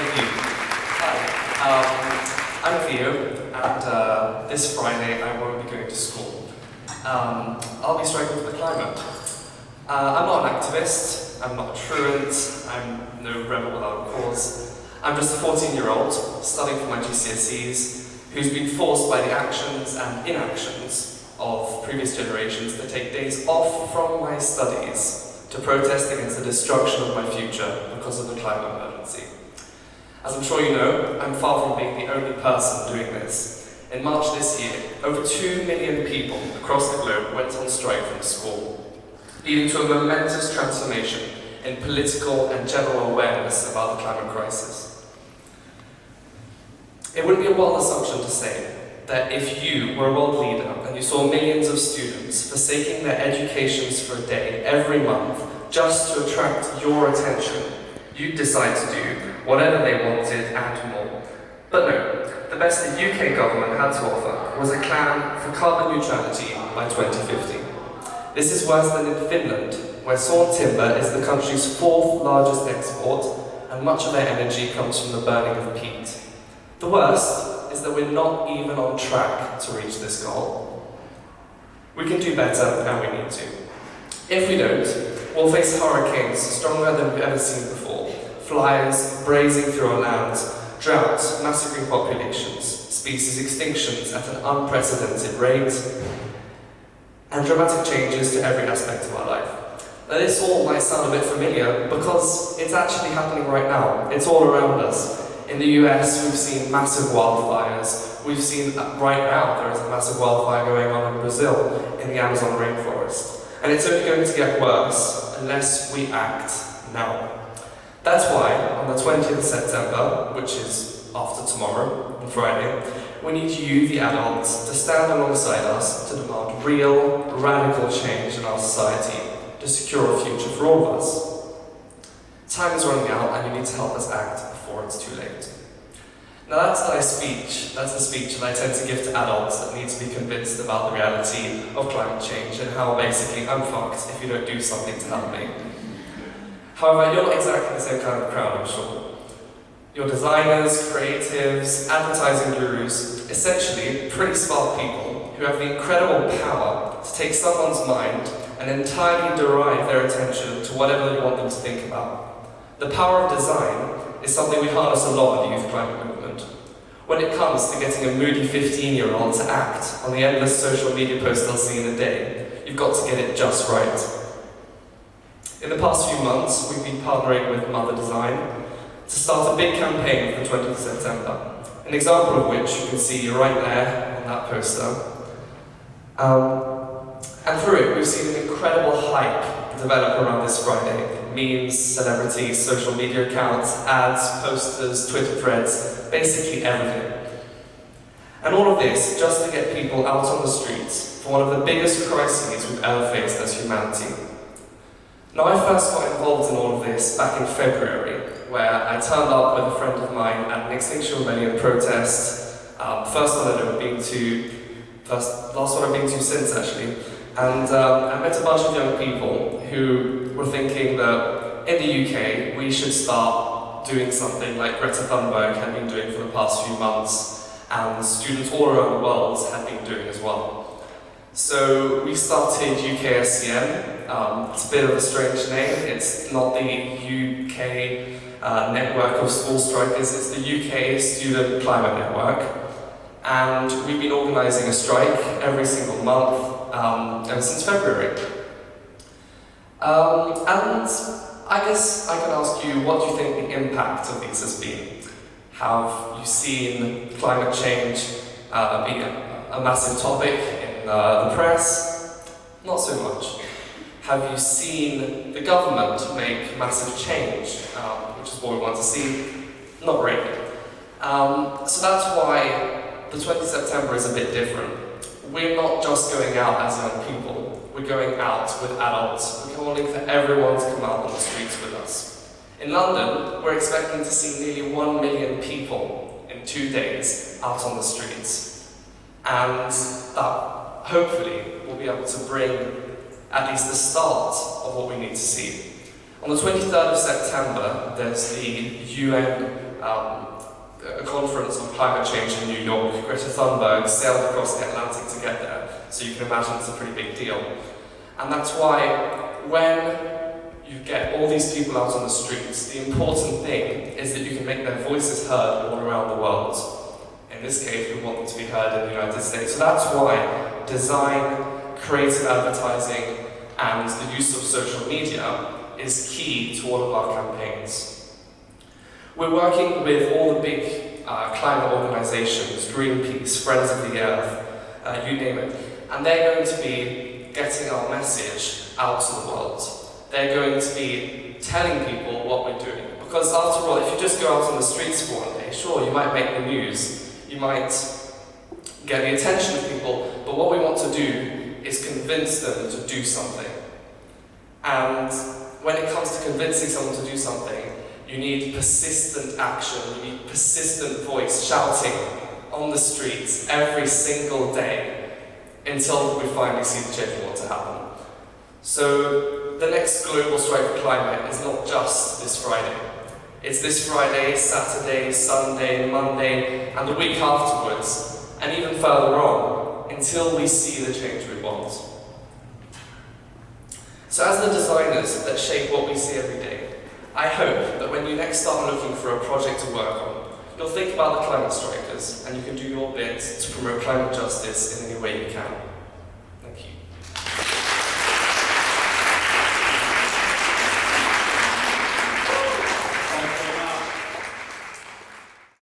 Thank you. Hi, I'm Theo, and this Friday I won't be going to school. I'll be striking for the climate. I'm not an activist, I'm not a truant, I'm no rebel without a cause. I'm just a 14-year-old studying for my GCSEs who's been forced by the actions and inactions of previous generations to take days off from my studies to protest against the destruction of my future because of the climate emergency. As I'm sure you know, I'm far from being the only person doing this. In March this year, over 2 million people across the globe went on strike from school, leading to a momentous transformation in political and general awareness about the climate crisis. It wouldn't be a wild assumption to say that if you were a world leader and you saw millions of students forsaking their educations for a day every month just to attract your attention, you'd decide to do whatever they wanted and more. But no, the best the UK government had to offer was a plan for carbon neutrality by 2050. This is worse than in Finland, where sawn timber is the country's 4th largest export, and much of their energy comes from the burning of peat. The worst is that we're not even on track to reach this goal. We can do better, and we need to. If we don't, we'll face hurricanes stronger than we've ever seen before, fires brazing through our lands, droughts massacring populations, species extinctions at an unprecedented rate, and dramatic changes to every aspect of our life. Now, this all might sound a bit familiar because it's actually happening right now. It's all around us. In the US, we've seen massive wildfires. We've seen right now there is a massive wildfire going on in Brazil, in the Amazon rainforest. And it's only going to get worse unless we act now. That's why, on the 20th of September, which is after tomorrow, on Friday, we need you, the adults, to stand alongside us to demand real, radical change in our society to secure a future for all of us. Time is running out and you need to help us act before it's too late. Now that's a nice speech. That's a speech that I tend to give to adults that need to be convinced about the reality of climate change and how basically I'm fucked if you don't do something to help me. However, you're not exactly the same kind of crowd, I'm sure. You're designers, creatives, advertising gurus, essentially pretty smart people who have the incredible power to take someone's mind and entirely derive their attention to whatever you want them to think about. The power of design is something we harness a lot in the youth climate movement. When it comes to getting a moody 15-year-old to act on the endless social media posts they'll see in a day, you've got to get it just right. In the past few months, we've been partnering with Mother Design to start a big campaign for the 20th of September, an example of which you can see right there on that poster. And through it, we've seen an incredible hype develop around this Friday. Memes, celebrities, social media accounts, ads, posters, Twitter threads, basically everything. And all of this just to get people out on the streets for one of the biggest crises we've ever faced as humanity. Now, I first got involved in all of this back in February, where I turned up with a friend of mine at an Extinction Rebellion protest, last one I've been to since actually, and I met a bunch of young people who were thinking that in the UK we should start doing something like Greta Thunberg had been doing for the past few months, and students all around the world had been doing as well. So we started UKSCM. It's a bit of a strange name. It's not the UK network of school strikers, it's the UK Student Climate Network. And we've been organising a strike every single month ever since February. And I guess I can ask you, what do you think the impact of these has been? Have you seen climate change be a massive topic in the press? Not so much. Have you seen the government make massive change, which is what we want to see? Not really. So that's why the 20th of September is a bit different. We're not just going out as young people, we're going out with adults. We're calling for everyone to come out on the streets with us. In London, we're expecting to see nearly 1 million people in 2 days out on the streets. And that, hopefully, will be able to bring at least the start of what we need to see. On the 23rd of September, there's the UN a conference on climate change in New York. Greta Thunberg sailed across the Atlantic to get there, so you can imagine it's a pretty big deal. And that's why when you get all these people out on the streets, the important thing is that you can make their voices heard all around the world. In this case, we want them to be heard in the United States. So that's why design, creative advertising, and the use of social media is key to all of our campaigns. We're working with all the big climate organisations, Greenpeace, Friends of the Earth, you name it, and they're going to be getting our message out to the world. They're going to be telling people what we're doing. Because after all, if you just go out on the streets for one day, sure, you might make the news, you might get the attention of people, but what we want to do is convince them to do something. And when it comes to convincing someone to do something, you need persistent action, you need persistent voice shouting on the streets every single day until we finally see the change we want to happen. So the next global strike for climate is not just this Friday. It's this Friday, Saturday, Sunday, Monday, and the week afterwards, and even further on, until we see the change we want. So as the designers that shape what we see every day, I hope that when you next start looking for a project to work on, you'll think about the climate strikers, and you can do your bit to promote climate justice in any way you can.